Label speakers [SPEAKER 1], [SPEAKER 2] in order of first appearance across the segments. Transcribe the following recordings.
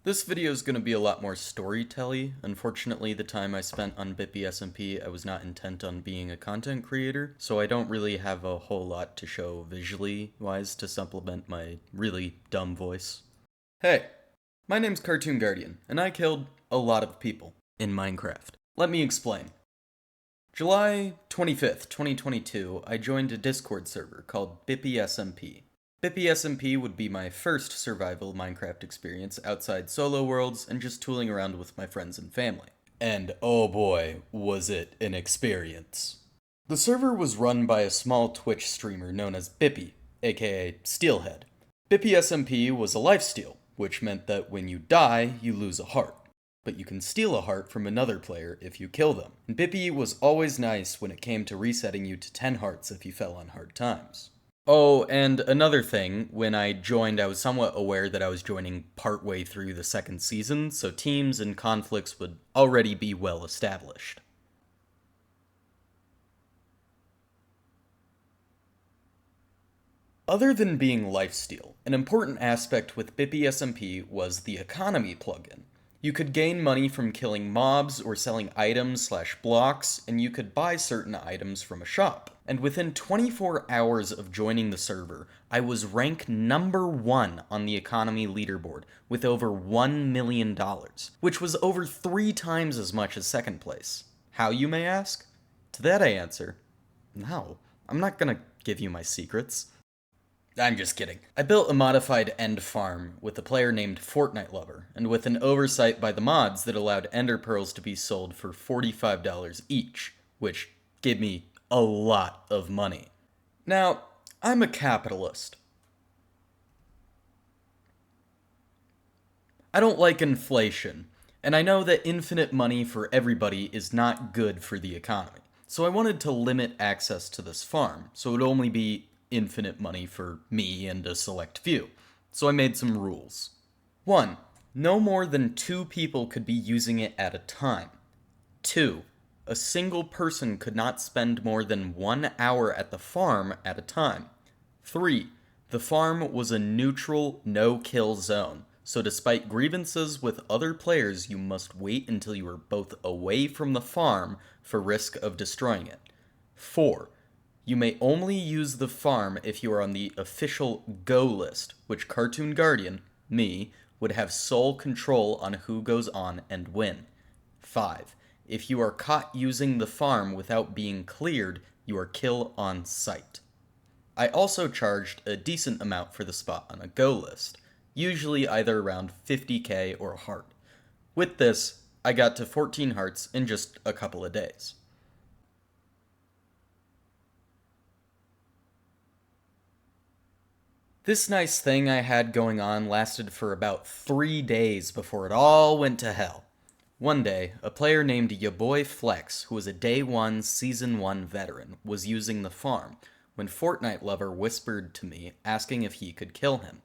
[SPEAKER 1] This video is going to be a lot more storytelly. Unfortunately, the time I spent on Bippy SMP, I was not intent on being a content creator, so I don't really have a whole lot to show visually wise to supplement my really dumb voice. Hey, my name's Cartoon Guardian, and I killed a lot of people in Minecraft. Let me explain. July 25th, 2022, I joined a Discord server called Bippy SMP. Bippy SMP would be my first survival Minecraft experience outside solo worlds and just tooling around with my friends and family. And oh boy, was it an experience. The server was run by a small Twitch streamer known as Bippy, aka Steelhead. Bippy SMP was a lifesteal, which meant that when you die, you lose a heart. But you can steal a heart from another player if you kill them. And Bippy was always nice when it came to resetting you to 10 hearts if you fell on hard times. Oh, and another thing, when I joined, I was somewhat aware that I was joining partway through the second season, so teams and conflicts would already be well established. Other than being lifesteal, an important aspect with Bippy SMP was the economy plugin. You could gain money from killing mobs or selling items/blocks, and you could buy certain items from a shop. And within 24 hours of joining the server, I was rank number 1 on the economy leaderboard with over $1 million, which was over 3 times as much as second place. How, you may ask? To that I answer, no, I'm not gonna give you my secrets. I'm just kidding. I built a modified end farm with a player named Fortnite Lover, and with an oversight by the mods that allowed ender pearls to be sold for $45 each, which gave me a lot of money. Now, I'm a capitalist. I don't like inflation, and I know that infinite money for everybody is not good for the economy. So I wanted to limit access to this farm, so it would only be infinite money for me and a select few. So I made some rules. 1. No more than 2 people could be using it at a time. 2. A single person could not spend more than 1 hour at the farm at a time. 3. The farm was a neutral, no-kill zone, so despite grievances with other players, you must wait until you are both away from the farm for risk of destroying it. 4. You may only use the farm if you are on the official Go list, which Cartoon Guardian, me, would have sole control on who goes on and when. 5. If you are caught using the farm without being cleared, you are kill on sight. I also charged a decent amount for the spot on a Go list, usually either around 50k or a heart. With this, I got to 14 hearts in just a couple of days. This nice thing I had going on lasted for about 3 days before it all went to hell. One day, a player named Ya Boy Flex, who was a Day 1 Season 1 veteran, was using the farm, when Fortnite Lover whispered to me, asking if he could kill him.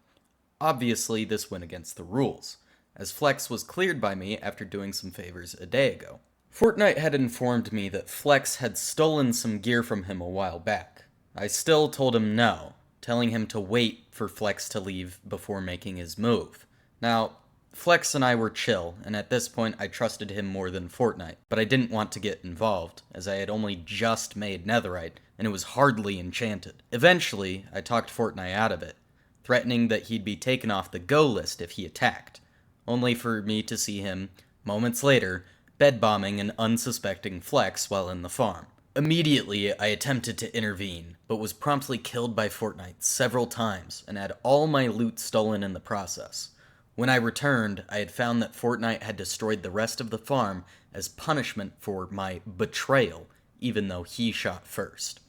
[SPEAKER 1] Obviously, this went against the rules, as Flex was cleared by me after doing some favors a day ago. Fortnite had informed me that Flex had stolen some gear from him a while back. I still told him no, telling him to wait for Flex to leave before making his move. Now, Flex and I were chill, and at this point I trusted him more than Fortnite, but I didn't want to get involved, as I had only just made Netherite, and it was hardly enchanted. Eventually, I talked Fortnite out of it, threatening that he'd be taken off the Go list if he attacked, only for me to see him, moments later, bed-bombing an unsuspecting Flex while in the farm. Immediately, I attempted to intervene, but was promptly killed by Fortnite several times and had all my loot stolen in the process. When I returned, I had found that Fortnite had destroyed the rest of the farm as punishment for my betrayal, even though he shot first.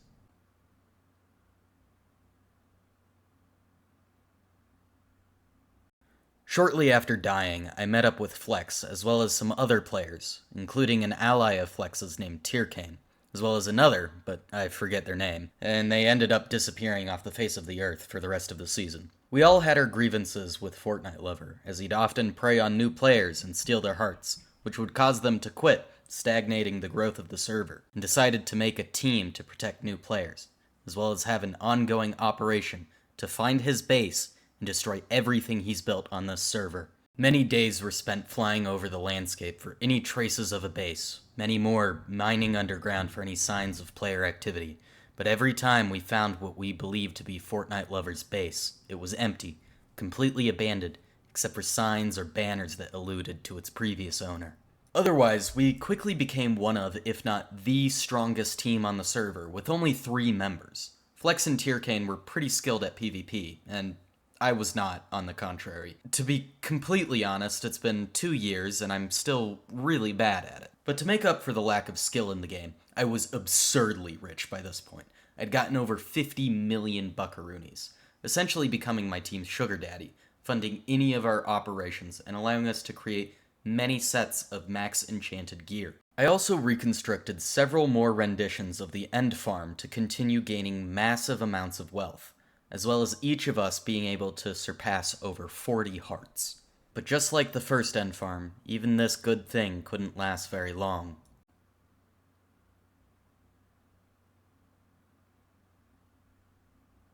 [SPEAKER 1] Shortly after dying, I met up with Flex as well as some other players, including an ally of Flex's named Tiercane, as well as another, but I forget their name, and they ended up disappearing off the face of the earth for the rest of the season. We all had our grievances with Fortnite Lover, as he'd often prey on new players and steal their hearts, which would cause them to quit, stagnating the growth of the server, and decided to make a team to protect new players, as well as have an ongoing operation to find his base and destroy everything he's built on this server. Many days were spent flying over the landscape for any traces of a base, many more mining underground for any signs of player activity. But every time we found what we believed to be Fortnite Lover's base, it was empty, completely abandoned, except for signs or banners that alluded to its previous owner. Otherwise, we quickly became one of, if not the strongest team on the server, with only 3 members. Flex and Tierkane were pretty skilled at PvP, and I was not, on the contrary. To be completely honest, it's been 2 years and I'm still really bad at it. But to make up for the lack of skill in the game, I was absurdly rich by this point. I'd gotten over 50 million buckaroonies, essentially becoming my team's sugar daddy, funding any of our operations and allowing us to create many sets of max enchanted gear. I also reconstructed several more renditions of the end farm to continue gaining massive amounts of wealth, as well as each of us being able to surpass over 40 hearts. But just like the first end farm, even this good thing couldn't last very long.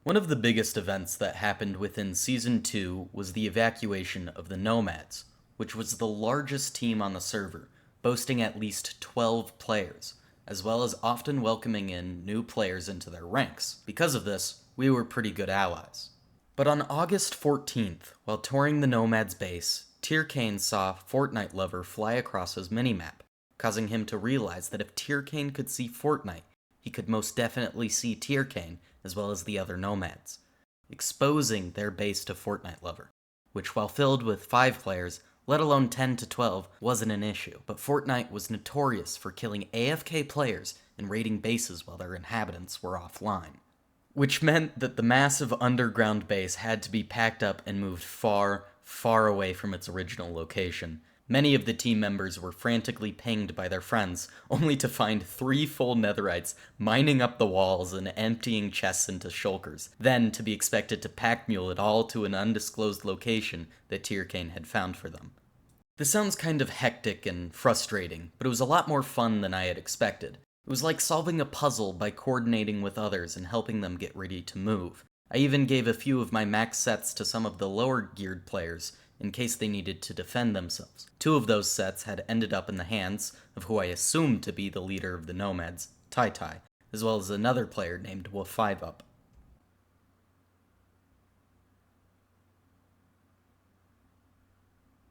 [SPEAKER 1] One of the biggest events that happened within Season 2 was the evacuation of the Nomads, which was the largest team on the server, boasting at least 12 players, as well as often welcoming in new players into their ranks. Because of this, we were pretty good allies. But on August 14th, while touring the Nomad's base, Tierkane saw Fortnite Lover fly across his minimap, causing him to realize that if Tierkane could see Fortnite, he could most definitely see Tierkane as well as the other Nomads, exposing their base to Fortnite Lover, which while filled with 5 players, let alone 10 to 12, wasn't an issue. But Fortnite was notorious for killing AFK players and raiding bases while their inhabitants were offline, which meant that the massive underground base had to be packed up and moved far, far away from its original location. Many of the team members were frantically pinged by their friends, only to find 3 full netherites mining up the walls and emptying chests into shulkers, then to be expected to pack mule it all to an undisclosed location that Tierkane had found for them. This sounds kind of hectic and frustrating, but it was a lot more fun than I had expected. It was like solving a puzzle by coordinating with others and helping them get ready to move. I even gave a few of my max sets to some of the lower geared players in case they needed to defend themselves. 2 of those sets had ended up in the hands of who I assumed to be the leader of the Nomads, Tai Tai, as well as another player named Wolf5up.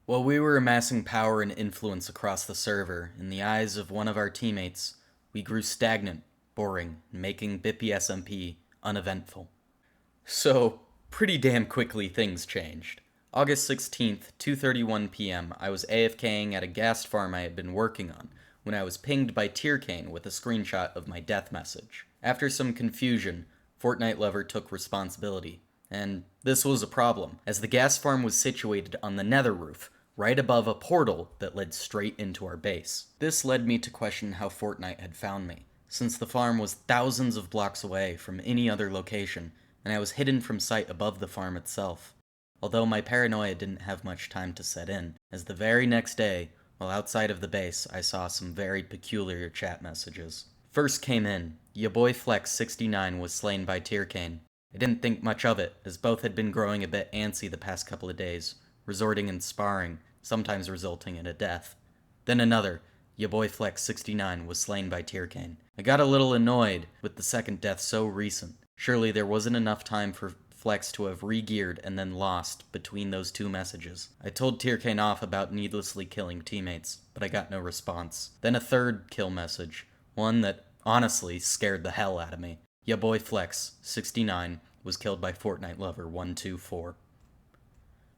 [SPEAKER 1] While we were amassing power and influence across the server, in the eyes of one of our teammates, we grew stagnant, boring, and making Bippy SMP uneventful. So, pretty damn quickly things changed. August 16th, 2:31 p.m., I was AFKing at a gas farm I had been working on, when I was pinged by Tierkane with a screenshot of my death message. After some confusion, Fortnite Lover took responsibility, and this was a problem, as the gas farm was situated on the nether roof, right above a portal that led straight into our base. This led me to question how Fortnite had found me, since the farm was thousands of blocks away from any other location, and I was hidden from sight above the farm itself. Although my paranoia didn't have much time to set in, as the very next day, while outside of the base, I saw some very peculiar chat messages. First came in, "Ya boy Flex 69 was slain by Tierkane." I didn't think much of it, as both had been growing a bit antsy the past couple of days, resorting in sparring, sometimes resulting in a death. Then another, "Ya boy Flex 69 was slain by Tierkane." I got a little annoyed with the second death so recent. Surely there wasn't enough time for Flex to have re-geared and then lost between those 2 messages. I told Tierkane off about needlessly killing teammates, but I got no response. Then a third kill message, one that honestly scared the hell out of me. "Ya boy Flex 69 was killed by Fortnite Lover 124.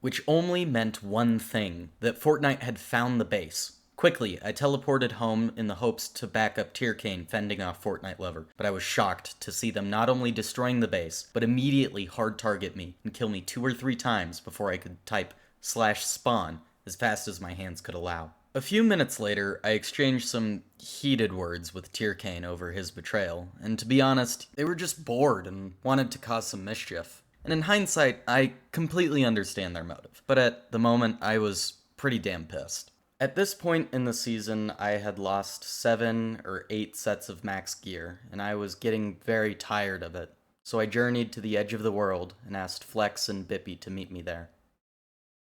[SPEAKER 1] Which only meant one thing, that Fortnite had found the base. Quickly, I teleported home in the hopes to back up Tierkane fending off Fortnite Lover, but I was shocked to see them not only destroying the base, but immediately hard target me and kill me 2 or 3 times before I could type /spawn as fast as my hands could allow. A few minutes later, I exchanged some heated words with Tierkane over his betrayal, and to be honest, they were just bored and wanted to cause some mischief. And in hindsight, I completely understand their motive, but at the moment, I was pretty damn pissed. At this point in the season, I had lost 7 or 8 sets of max gear, and I was getting very tired of it. So I journeyed to the edge of the world and asked Flex and Bippy to meet me there.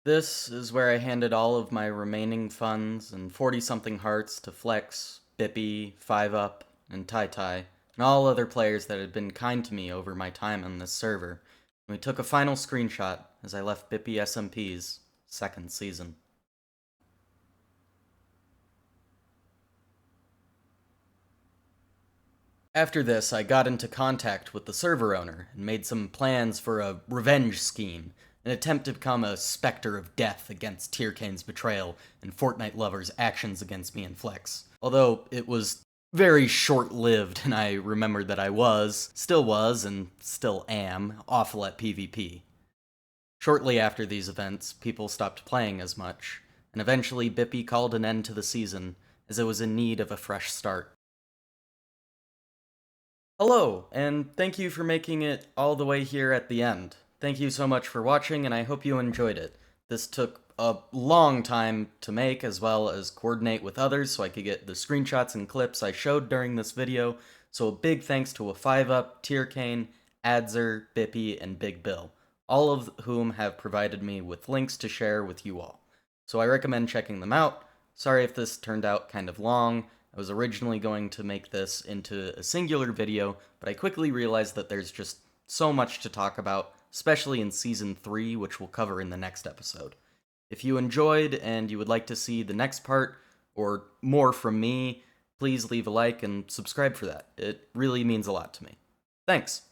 [SPEAKER 1] This is where I handed all of my remaining funds and 40-something hearts to Flex, Bippy, 5UP, and Tai, and all other players that had been kind to me over my time on this server. And we took a final screenshot as I left Bippy SMP's second season. After this, I got into contact with the server owner and made some plans for a revenge scheme, an attempt to become a specter of death against Tyrkane's betrayal and Fortnite lovers' actions against me and Flex. Although it was very short-lived, and I remembered that I still was, and still am, awful at PvP. Shortly after these events, people stopped playing as much, and eventually Bippy called an end to the season, as it was in need of a fresh start. Hello, and thank you for making it all the way here at the end. Thank you so much for watching, and I hope you enjoyed it. This took a long time to make, as well as coordinate with others so I could get the screenshots and clips I showed during this video, so a big thanks to a 5UP, Tyrkane, Adzer, Bippy, and Big Bill, all of whom have provided me with links to share with you all. So I recommend checking them out. Sorry if this turned out kind of long. I was originally going to make this into a singular video, but I quickly realized that there's just so much to talk about, especially in Season 3, which we'll cover in the next episode. If you enjoyed and you would like to see the next part, or more from me, please leave a like and subscribe for that. It really means a lot to me. Thanks!